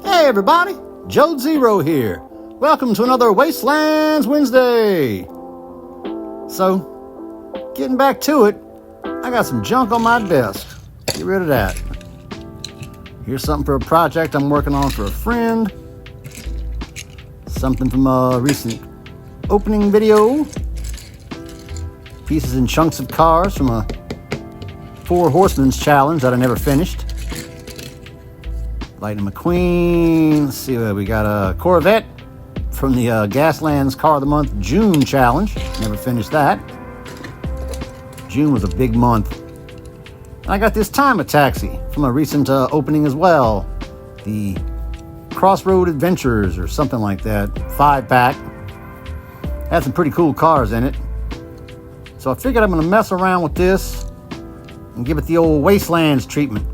Hey everybody, Joe Zero here. Welcome to another Wastelands Wednesday. So, getting back to it, I got some junk on my desk. Get rid of that. Here's something for a project I'm working on for a friend. Something from a recent opening video. Pieces and chunks of cars from a Four Horsemen's challenge that I never finished. Lightning McQueen. Let's see, we got a Corvette from the Gaslands Car of the Month June challenge. Never finished that. June was a big month. And I got this Time Attaxi from a recent opening as well. The Crossroad Adventures or something like that. 5-pack. Had some pretty cool cars in it. So I figured I'm going to mess around with this and give it the old Wastelands treatment.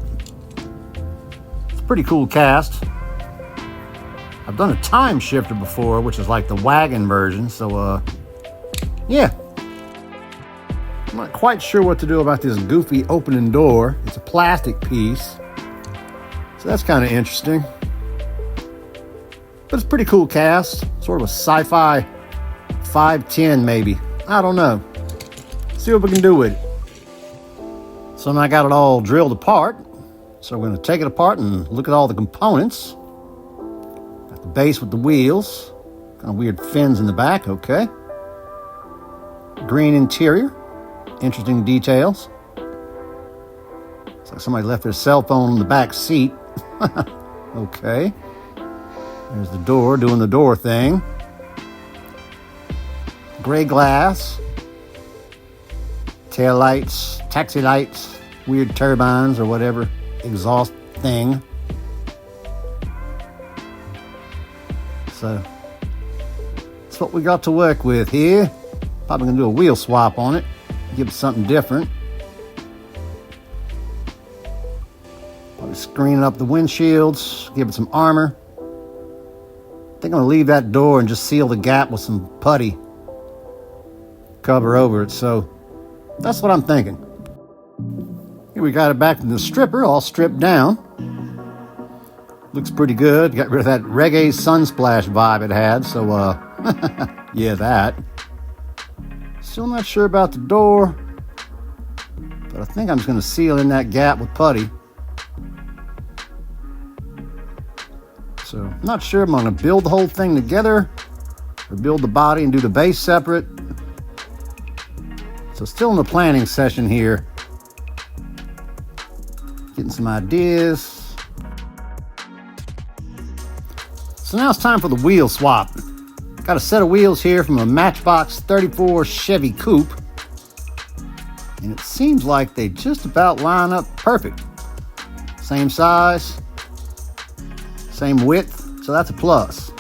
Pretty cool cast. I've done a time shifter before, which is like the wagon version, so yeah. I'm not quite sure what to do about this goofy opening door. It's a plastic piece, so that's kind of interesting. But it's a pretty cool cast. Sort of a sci-fi 510 maybe. I don't know. See what we can do with it. So now I got it all drilled apart. So we're going to take it apart and look at all the components. Got the base with the wheels. Kind of weird fins in the back, okay. Green interior. Interesting details. Looks like somebody left their cell phone in the back seat. Okay. There's the door doing the door thing. Gray glass. Tail lights, taxi lights, weird turbines or whatever. Exhaust thing. So that's what we got to work with here. Probably gonna do a wheel swap on it, give it something different. Probably screen up the windshields, give it some armor. I think I'm gonna leave that door and just seal the gap with some putty, cover over it. So that's what I'm thinking. Here we got it back in the stripper, all stripped down. Looks pretty good. Got rid of that reggae sunsplash vibe it had, so yeah, that. Still not sure about the door, but I think I'm just gonna seal in that gap with putty. So, not sure I'm gonna build the whole thing together or build the body and do the base separate. So still in the planning session here. Getting some ideas. So now it's time for the wheel swap. Got a set of wheels here from a Matchbox 34 Chevy Coupe. And it seems like they just about line up perfect. Same size, same width, so that's a plus.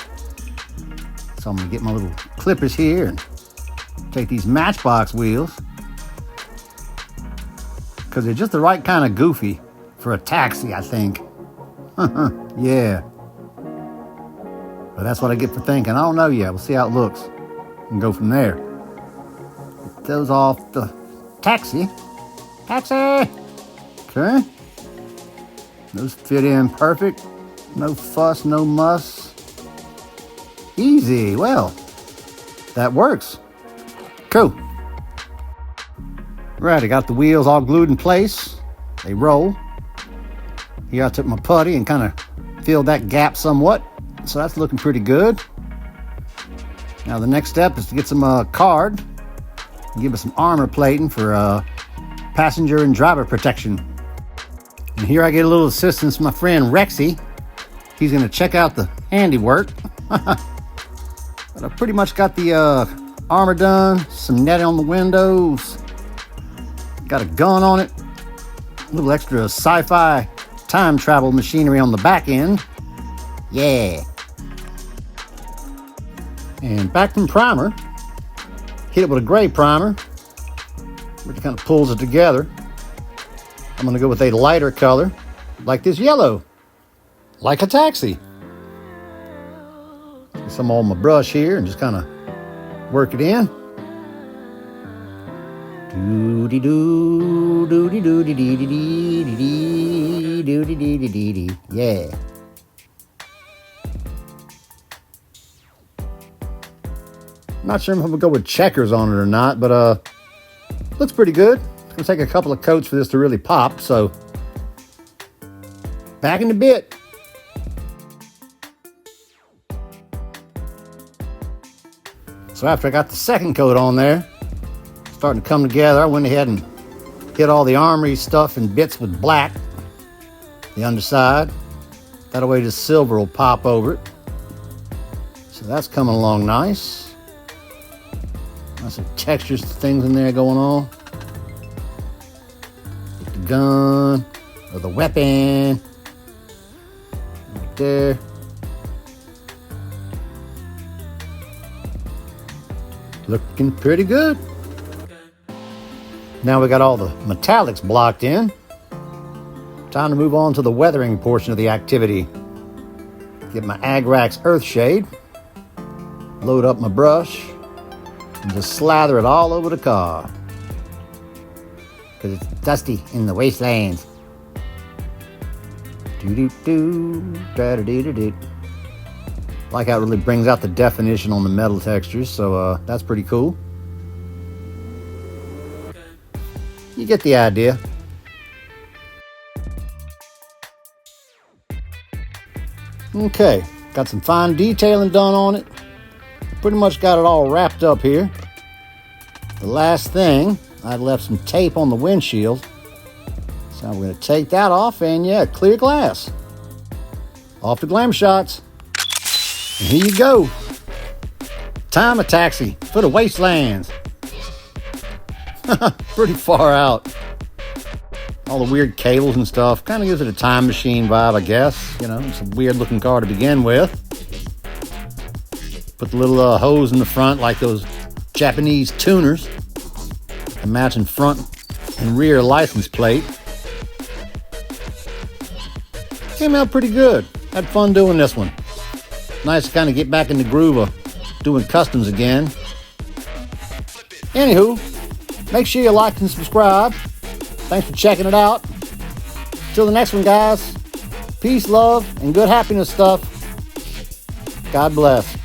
So I'm gonna get my little clippers here and take these Matchbox wheels, because they're just the right kind of goofy for a taxi, I think. Yeah. But that's what I get for thinking. I don't know yet. We'll see how it looks and go from there. Get those off the taxi. Taxi! Okay. Those fit in perfect. No fuss, no muss. Easy. Well, that works. Cool. Right, I got the wheels all glued in place. They roll. Here I took my putty and kind of filled that gap somewhat. So that's looking pretty good. Now the next step is to get some card. And give us some armor plating for passenger and driver protection. And here I get a little assistance from my friend Rexy. He's going to check out the handiwork. But I pretty much got the armor done. Some netting on the windows. Got a gun on it. A little extra sci-fi time travel machinery on the back end. Yeah. And back from primer. Hit it with a gray primer, which kind of pulls it together. I'm going to go with a lighter color, like this yellow, like a taxi. Get some on my brush here and just kind of work it in. Doody doo, doody doody dee dee dee dee dee doody dee dee dee. Yeah. I'm not sure if I'm gonna go with checkers on it or not, but looks pretty good. It's gonna take a couple of coats for this to really pop, so back in a bit. So after I got the second coat on there, starting to come together, I went ahead and hit all the armory stuff and bits with black, the underside. That way the silver will pop over it. So that's coming along nice. Got some textures, things in there going on. Get the gun, or the weapon, right there. Looking pretty good. Now we got all the metallics blocked in. Time to move on to the weathering portion of the activity. Get my Agrax Earthshade, load up my brush, and just slather it all over the car. Because it's dusty in the wastelands. Do-do-do, da-da-dee-da-dee. Like how it really brings out the definition on the metal textures, so that's pretty cool. You get the idea. Okay, got some fine detailing done on it. Pretty much got it all wrapped up here. The last thing, I left some tape on the windshield. So I'm going to take that off and yeah, clear glass. Off to glam shots. And here you go. Time Attaxi for the Wastelands. Pretty far out. All the weird cables and stuff. Kind of gives it a time machine vibe, I guess. You know, it's a weird looking car to begin with. Put the little hose in the front like those Japanese tuners. A matching front and rear license plate. Came out pretty good. Had fun doing this one. Nice to kind of get back in the groove of doing customs again. Anywho, make sure you like and subscribe. Thanks for checking it out. Till the next one, guys. Peace, love, and good happiness stuff. God bless.